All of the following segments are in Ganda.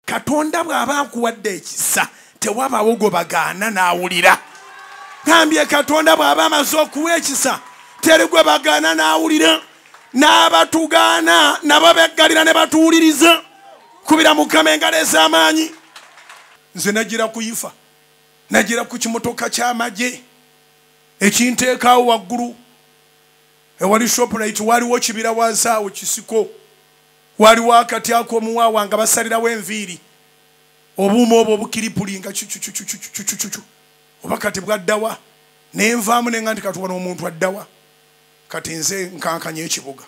katonda bw'aba akuwadde ekisa tewabaawo gwe bagaana n'awulira. Ngambye katonda bw'aba amaze okuwa ekisa teri gwe bagaana n'awulira. N'abatugaana nabo beggalira ne batuwuliriza. Kubira Mukama engalo ez'amaanyi. Nze nagira kuyifa, nagira ku kimotoka ky'amagye ekinteekaawo waggulu ewali Shoprite. Waliwo kibira wansi awo kisiko, waliwo akati ak'omuwaawa nga basalirawo enviiri, obuuma obwo obukiripulinga cucucucucucucu. Oba kati bwaddawa ne nvaamu ne nga nti kati wano omuntu addawa. Kati nze nkankanya ekibuga.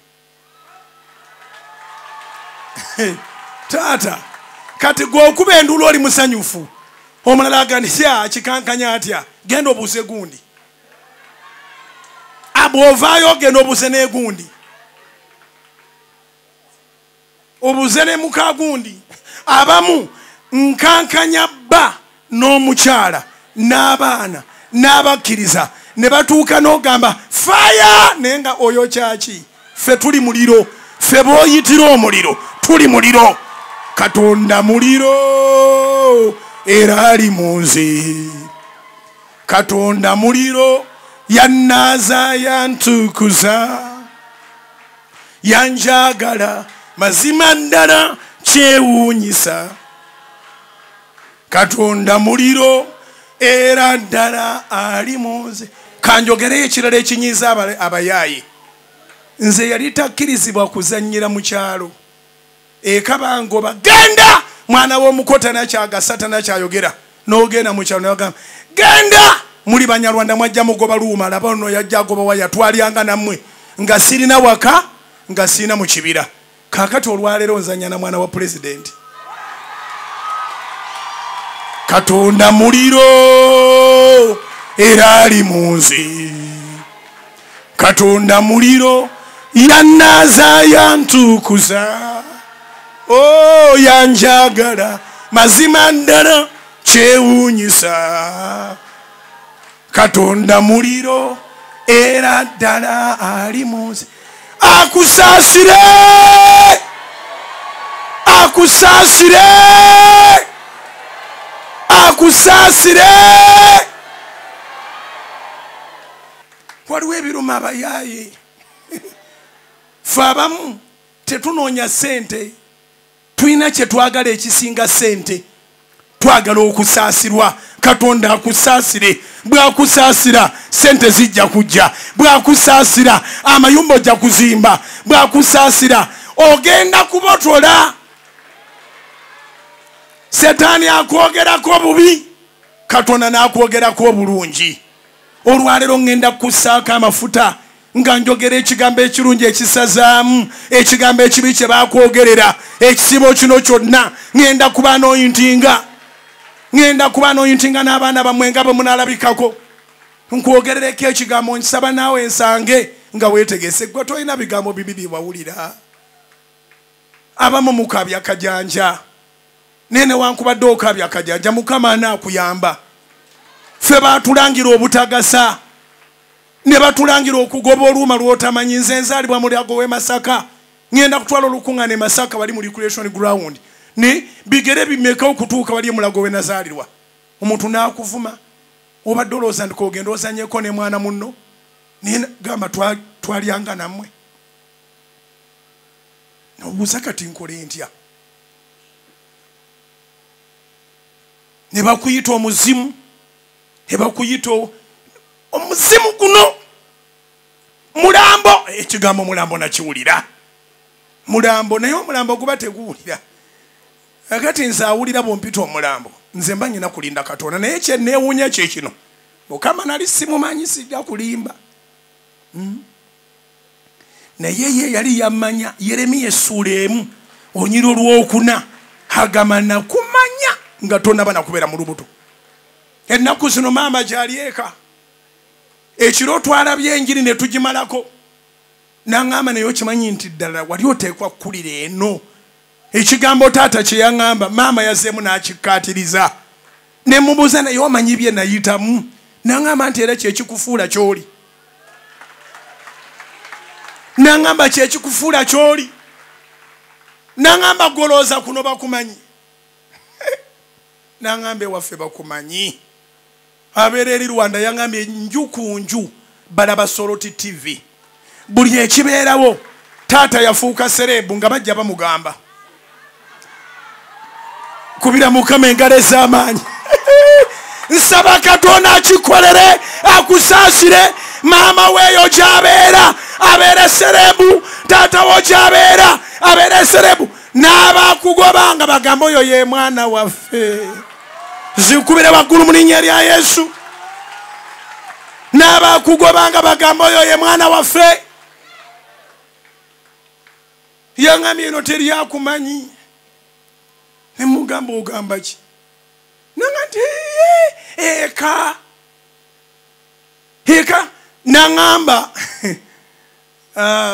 Taata kati gw'okuba endulu oli musanyufu, omulala agandisya kikankanya atya, genda obuuze gundi. Abw'ovaayo genda obuuze n'egundi, obuuze ne muka gundi. Abamu nkankanya bba n'omukyala n'abaana n'abakkiriza ne batuuka n'ogamba faya, naye nga oyo kyaki? Ffe tuli muliro, ffe b'oyitira omuliro tuli muliro. Katonda muliro era ali mu nze. Katonda muliro yannaaza yantukuza, yanjagala mazima ddala kyewuunyisa. Katonda muliro era ddala ali mu nze. Kanjogereyo ekirala ekinyiiza abayaaye. Nze yali takkirizibwa kuzannyira mu kyalo. Ekabangoba genda, mwana w'omukota nakyagasa tanakyayogera. N'ogenda mu kyalo n'agamba genda, muli Banyarwanda mwajja mugoba luuma, laba ono yajja agoba waya twalyanga nammwe nga sirina waka nga sirina mu kibira. Kaakati olwaleero nzanya na mwana wa Pulezidenti. Katonda muliro era ali mu nze. Katonda muliro yannaaza yantukuza. Oh, yanjagala mazima ddala kyewuunyisa. Katonda muliro era ddala ali mu nze. Akusaasire, akusaasire, akusaasire. Waliwo ebiruma abayaaye. Ffe abamu tetunoonya ssente, tulina kye twagala ekisinga ssente. Twagala okusaasirwa. Katonda akusaasire. Bw'akusaasira ssente zijja kujja. Bw'akusaasira amayumba ojja kuzimba. Bw'akusaasira ogenda kubotola. Setaani akwogerako bubi, Katonda n'akwogerako obulungi. Olwaleero ngenda kussaako amafuta nga njogera ekigambo ekirungi ekisazaamu, ekigambo ekibi kye baakwogerera. Ekisibo kino kyonna ngenda kuba anointinga. Ngenda kuba anointinga n'abaana bammwe nga bwe munaalabikako. Nkwogerereko ekigambo nkisaba naawe ensange nga weetegese. Gwe tolina bigambo bibiri wawulira. Abamu mukaabya akajanja. Nene wankubadde okaabya akajanja, Mukama anaakuyamba. Ffe baatulangira obutagasa, ne batulangira okugoba oluuma lw'otamanyi. Nze nzaalibwa mulyago w'e Masaka. Ngenda kutwala olukuŋŋaana e Masaka wali mu recreation ground. Ne bigere bimeka okutuuka wali mulago we nazaalirwa. Omuntu n'akuvuma. Obadde olowooza nti k'ogenda ozannyeko ne mwana munno. Naye gamba twalyanga nammwe. N'obuuza kati nkole ntya? Ne bakuyita omuzimu. Ne bakuyita omuzimu guno. Mulambo. Ekigambo mulambo nakiwulira. Mulambo naye omulambo guba teguwulira. Akati nze awulira bw'ompita omulambo. Nze mba nyina kulinda Katonda. Naye kye neewuunya kye kino. Mukama nali simumanyi sijja kulimba. Naye ye yali yammanya. Yeremiya essuula emu onyiro lw'okuna agamba nakumanya nga tonnaba nakubeera mu lubuto. Ennaku zino maama gy'ali eka. Ekiro twalabye enjiri ne tugimalako. N'aŋŋamba naye okimanyi nti ddala wali oteekwa kukulira eno. Ekigambo taata kye yaŋŋamba maama yazzeemu n'akikkaatiriza. Ne mubuuza naye omanyi bye nayitamu. N'aŋŋamba nti era kyekikufuula ky'oli. N'aŋŋamba kyekikufuula ky'oli. N'aŋŋamba golooza kuno bakumanyi. Nangambe waffe bakumanyi. Abeera eri Rwanda yangambye nju ku nju balaba Soroti TV. Buli ekibeerawo taata yafuuka serebu nga bajja bamugamba. Kubira Mukama engalo ez'amaanyi. Nsaba Katonda akikolere akusaasire maama weeyo gy'abeera abeere serebu, taata wo gy'abeera abeere serebu, n'abakugobanga bagamba oyo ye mwana waffe. Zikubire waggulu mu linnya lya Yesu. N'abakugobanga bagamba oyo ye mwana waffe. Yangambye eno teryakumanyi. Ne mugamba ogamba ki? Nanga nti eka nangamba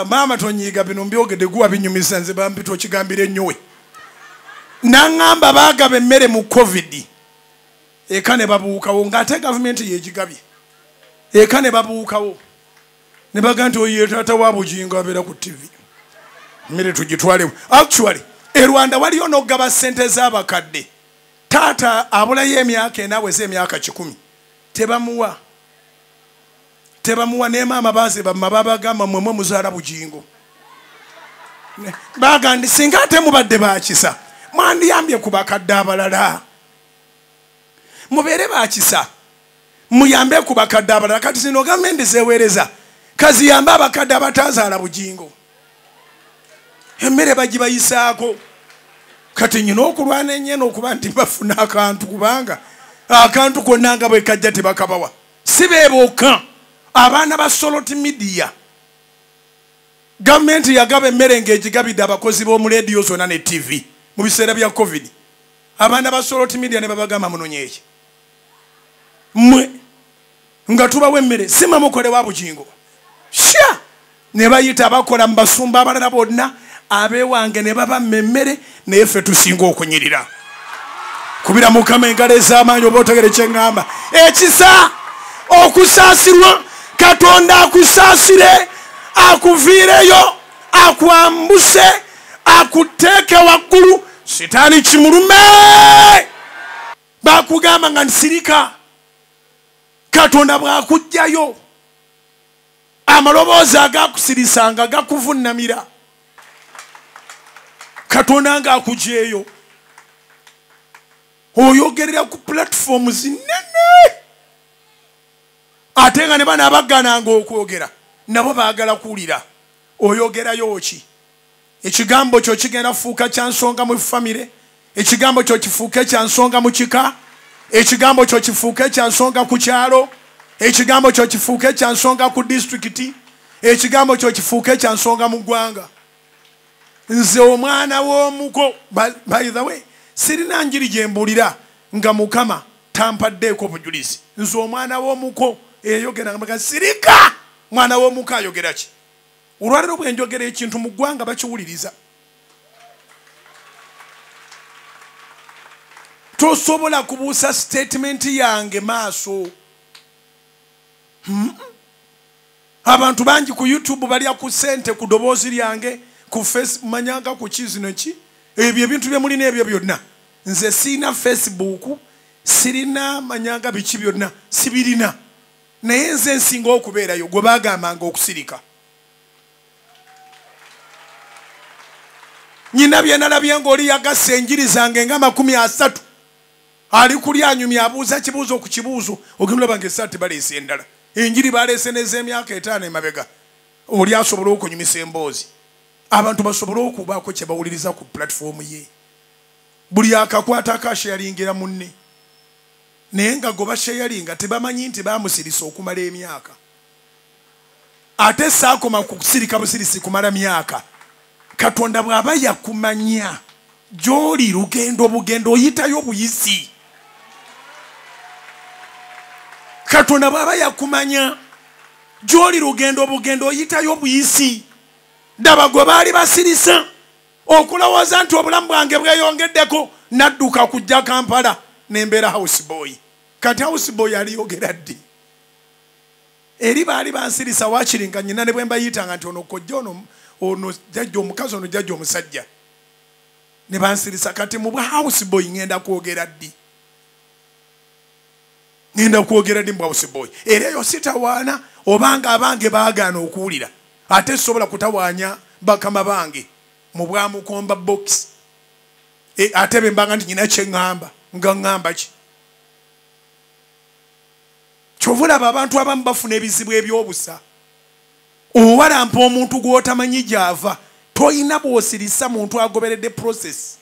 maama tonyiiga bino mbyogedde guwa binyumisa nze bampita okigambira ennyowe. Nangamba baagaba emmere mu COVID. Eka ne babuukawo ng'ate gavumenti yegigabye. Eka ne babuukawo ne baga nti oyo taata wa Bujjingo abeera ku TV. Mmere tugitwalewo. Actually Rwanda waliyo n'okugaba ssente z'abakadde. Taata abulayo emyaka enaweza emyaka 10 tebamuwa. Ne maama baze bamma babagamba mmwe muzaala Bujjingo. Bagandi singa ate mubadde bakisa mwandiyambye ku bakadde abalala. Mubeere bakisa muyambe ku bakadde abalala. Kati zino gavumenti zeeweereza kaziyambe abakadde abatazaala Bujjingo. Emmere bagibayisaako. Kati nyina okulwana ennyo n'okuba nti bafuna akantu kubanga akantu konna nga bwe kajja tebakabawa. Si beebokka abaana ba Soroti Media. Gavumenti yagaba emmere ng'egigabidde abakozi b'omu leediyo zonna ne TV mu biseera bya COVID. Abaana ba Soroti Media ne babagamba munoonye eki. Mmwe nga tubawa emmere sima mukole wa Bujjingo. Sha ne bayita abakola mu basumba abalala bonna abeewange ne baba mmemmere naye ffe tusinga okunyirira. Kubira Mukama engalo ez'amaanyi oba otegere kye ŋŋamba. Ekisa okusaasirwa Katonda akusaasire akuviireyo akwambuse akuteeke waggulu sitaani kimulume. Bakugamba nga nsirika Katonda bw'akugjayo amaloboozi agakusilisanga gakuvunnamira. Katonda nga akujeeyo oyogerera ku platform zinene ate nga ne bana abaggananga okwogera nabo baagala kuwulira oyogerayo ki. Ekigambo kyo kigenda fuuka kya nsonga mu famire. Ekigambo kyo kifuuke kya nsonga mu kika. Ekigambo kyo kifuuke kya nsonga ku kyalo. Ekigambo kyo kifuuke kya nsonga ku disitulikiti. Ekigambo kyo kifuuke kya nsonga mu ggwanga. Nze omwana w'omuko by the way sirina njiri gye mbuulira nga Mukama tampaddeeko bujulizi. Nze omwana w'omuko eyogera nga sirika mwana w'omuko ayogera ki? Olwaleero bwe njogera ekintu mu ggwanga bakiwuliriza. Tosobola kubuusa statement yange maaso. Abantu bangi ku YouTube balya ku ssente ku ddoboozi lyange ku Facebook manyanga ku kizino ki ebyo ebintu bye mulina ebyo byonna. Nze sirina Facebook, sirina manyanga biki byonna sibirina. Naye nze nsinga okubeerayo gwe bagambanga okusilika. Nyina bye nalabye ng'oli yagasse enjiri zange nga 30 ali kuli anyumya abuuza kibuuzo ku kibuuzo ogenda bange sati baleese endala. Enjiri baleese n'ez'emyaka 5 emabega. Oli asobola okunyumisa emboozi. Abantu basobola okubaako kye bawuliriza ku platform ye. Buli akakwata akasharingira munne. Naye nga goba sharinga tebamanyi nti bamusirisa okumala emyaka. Ate saakoma kusirika busirisi kumala myaka. Katonda bw'aba yakumanya gy'oli bugendo oyitayo buyisi. Katonda bw'aba yakumanya gy'oli bugendo oyitayo buyisi. Daba gwe baali basirisa okulowooza nti obulamu bwange bweyongeddeko nadduka kujja Kampala nembeera house boy. Kati house boy aliyogera ddi? Eri baali bansirisa wakiringa nyina ne bwe mbayitanga nti ono kojja ono jjajja omukazi ono jjajja omusajja ne bansirisa. Kati mu bwa house boy ngenda kwogera ddi? ngenda kwogera ddi mbwawuse boy era eyo sitawaana obanga abange baagaana okuwulira ate sobola kutawaanya bakama bange mu bwamukomba box ate bembanga nti nyina kyeŋŋamba nga ŋŋamba ki kyovulaba abantu abamu bafuna ebizibu ebyobusa owalampa omuntu gw'otamanyi gy'ava toyina bw'osirisa muntu agoberedde process